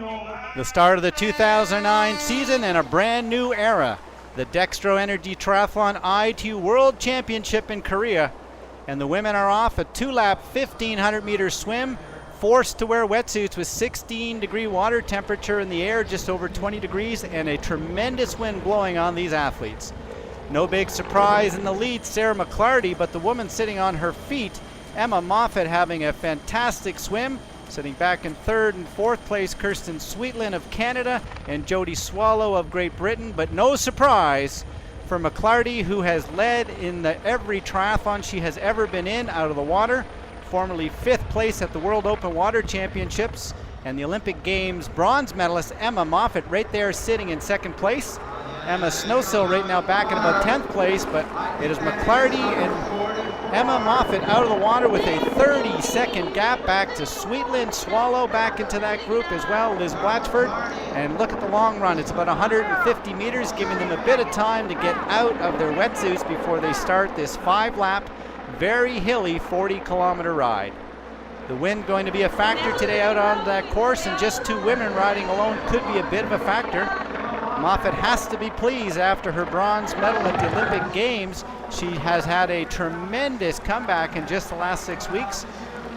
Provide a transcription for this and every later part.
The start of the 2009 season and a brand new era. The Dextro Energy Triathlon I2 World Championship in Korea. And the women are off a 2-lap 1,500 meter swim, forced to wear wetsuits with 16-degree water temperature in the air, just over 20 degrees, and a tremendous wind blowing on these athletes. No big surprise in the lead, Sarah McClarty, but the woman sitting on her feet, Emma Moffat, having a fantastic swim. Sitting back in third and fourth place, Kirsten Sweetland of Canada and Jodie Swallow of Great Britain. But no surprise for McClarty, who has led in every triathlon she has ever been in out of the water. Formerly fifth place at the World Open Water Championships, and the Olympic Games bronze medalist Emma Moffat right there sitting in second place. Emma Snowsill right now back in about 10th place, but it is McClarty and Emma Moffat out of the water with a 30-second gap back to Sweetland. Swallow back into that group as well, Liz Blatchford. And look at the long run. It's about 150 meters, giving them a bit of time to get out of their wetsuits before they start this 5-lap, very hilly 40-kilometer ride. The wind going to be a factor today out on that course, and just two women riding alone could be a bit of a factor. Moffat has to be pleased after her bronze medal at the Olympic Games. She has had a tremendous comeback in just the last 6 weeks.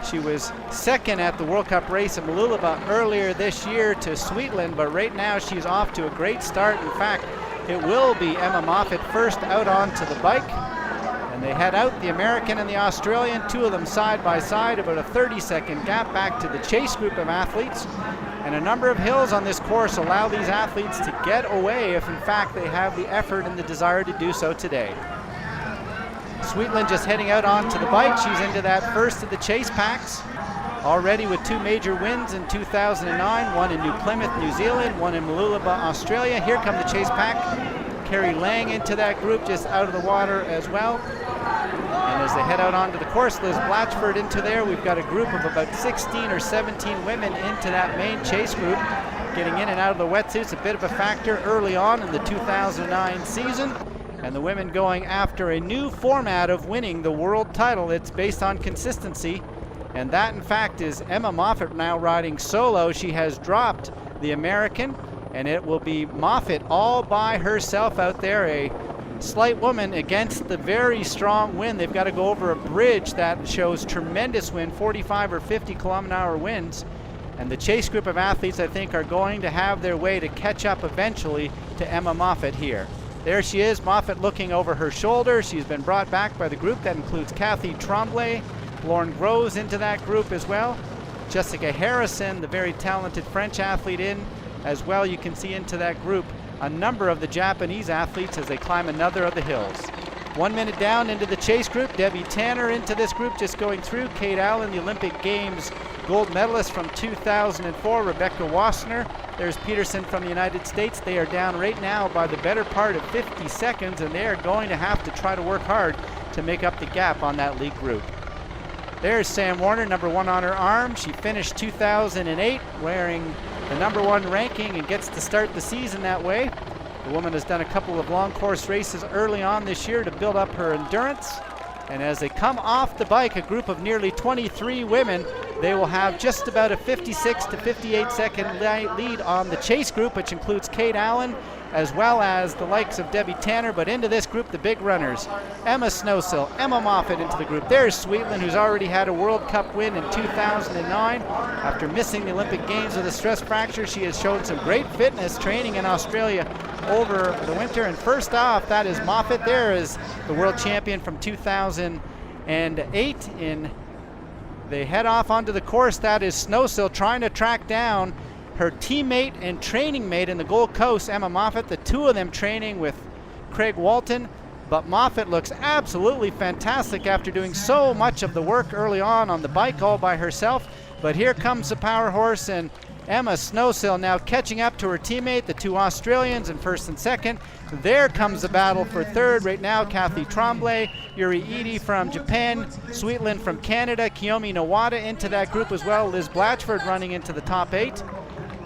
She was second at the World Cup race in Mooloolaba earlier this year to Sweetland, but right now she's off to a great start. In fact, it will be Emma Moffat first out onto the bike. And they head out, the American and the Australian, two of them side by side, about a 30-second gap back to the chase group of athletes. And a number of hills on this course allow these athletes to get away if in fact they have the effort and the desire to do so today. Sweetland just heading out onto the bike. She's into that first of the chase packs, already with two major wins in 2009, one in New Plymouth, New Zealand, one in Mooloolaba, Australia. Here come the chase pack. Carrie Lang into that group, just out of the water as well. And as they head out onto the course, Liz Blatchford into there. We've got a group of about 16 or 17 women into that main chase group, getting in and out of the wetsuits, a bit of a factor early on in the 2009 season. And the women going after a new format of winning the world title. It's based on consistency, and that in fact is Emma Moffat now riding solo. She has dropped the American, and it will be Moffat all by herself out there, a slight woman against the very strong wind. They've got to go over a bridge that shows tremendous wind, 45 or 50 kilometer-an-hour winds. And the chase group of athletes, I think, are going to have their way to catch up eventually to Emma Moffat here. There she is, Moffat looking over her shoulder. She's been brought back by the group. That includes Cathy Tremblay, Lauren Groves into that group as well. Jessica Harrison, the very talented French athlete, in as well. You can see into that group a number of the Japanese athletes as they climb another of the hills. 1 minute down into the chase group, Debbie Tanner into this group just going through. Kate Allen, the Olympic Games gold medalist from 2004. Rebecca Wassner. There's Peterson from the United States. They are down right now by the better part of 50 seconds, and they are going to have to try to work hard to make up the gap on that lead group. There's Sam Warner, number one on her arm. She finished 2008 wearing the number one ranking and gets to start the season that way. The woman has done a couple of long course races early on this year to build up her endurance. And as they come off the bike, a group of nearly 23 women, they will have just about a 56 to 58 second lead on the chase group, which includes Kate Allen as well as the likes of Debbie Tanner. But into this group, the big runners, Emma Snowsill, Emma Moffat into the group. There's Sweetland, who's already had a World Cup win in 2009. After missing the Olympic Games with a stress fracture, she has shown some great fitness training in Australia over the winter. And first off, that is Moffat. There is the world champion from 2008. They head off onto the course. That is Snowsill trying to track down her teammate and training mate in the Gold Coast, Emma Moffat. The two of them training with Craig Walton. But Moffat looks absolutely fantastic after doing so much of the work early on the bike all by herself. But here comes the power horse, and Emma Snowsill now catching up to her teammate, the two Australians in first and second. There comes the battle for third right now. Cathy Tremblay, Yuri Ide from Japan, Sweetland from Canada, Kiyomi Nawada into that group as well. Liz Blatchford running into the top 8.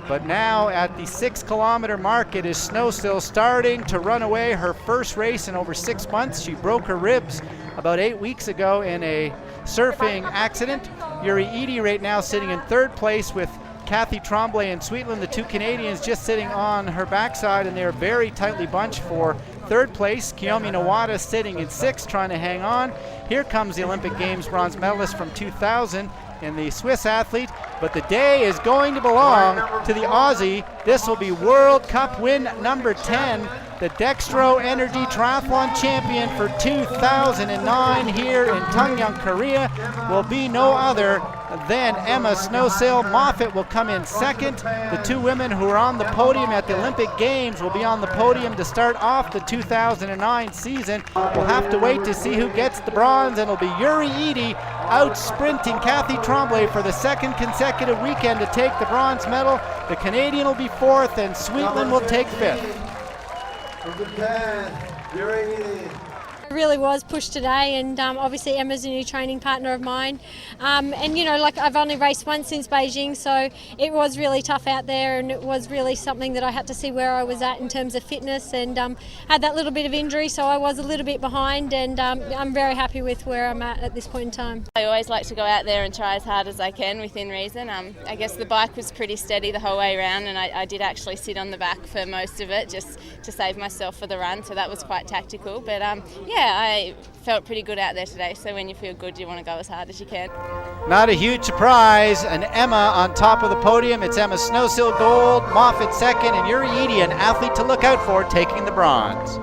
But now at the 6 kilometer mark, it is Snowsill starting to run away. Her first race in over 6 months. She broke her ribs about 8 weeks ago in a surfing accident. Yuri Ide right now sitting in third place with Kathy Tremblay and Sweetland, the two Canadians, just sitting on her backside, and they're very tightly bunched for third place. Kiyomi Nawada sitting in sixth, trying to hang on. Here comes the Olympic Games bronze medalist from 2000 and the Swiss athlete, but the day is going to belong to the Aussie. This will be World Cup win number 10. The Dextro Energy Triathlon champion for 2009 here in Tongyeong, Korea will be no other than Emma Snowsill. Moffat will come in second. The two women who are on the podium at the Olympic Games will be on the podium to start off the 2009 season. We'll have to wait to see who gets the bronze, and it'll be Yuri Eady out sprinting Kathy Tremblay for the second consecutive weekend to take the bronze medal. The Canadian will be fourth, and Sweetland will take fifth. I really was pushed today, and obviously Emma's a new training partner of mine, and you know, like, I've only raced once since Beijing, so it was really tough out there, and it was really something that I had to see where I was at in terms of fitness, and had that little bit of injury, so I was a little bit behind, and I'm very happy with where I'm at this point in time. I always like to go out there and try as hard as I can within reason. I guess the bike was pretty steady the whole way around, and I did actually sit on the back for most of it just to save myself for the run, so that was quite tactical, but yeah, I felt pretty good out there today, so when you feel good you want to go as hard as you can. Not a huge surprise, and Emma on top of the podium. It's Emma Snowsill gold, Moffat second, and Yuri Eady, an athlete to look out for, taking the bronze.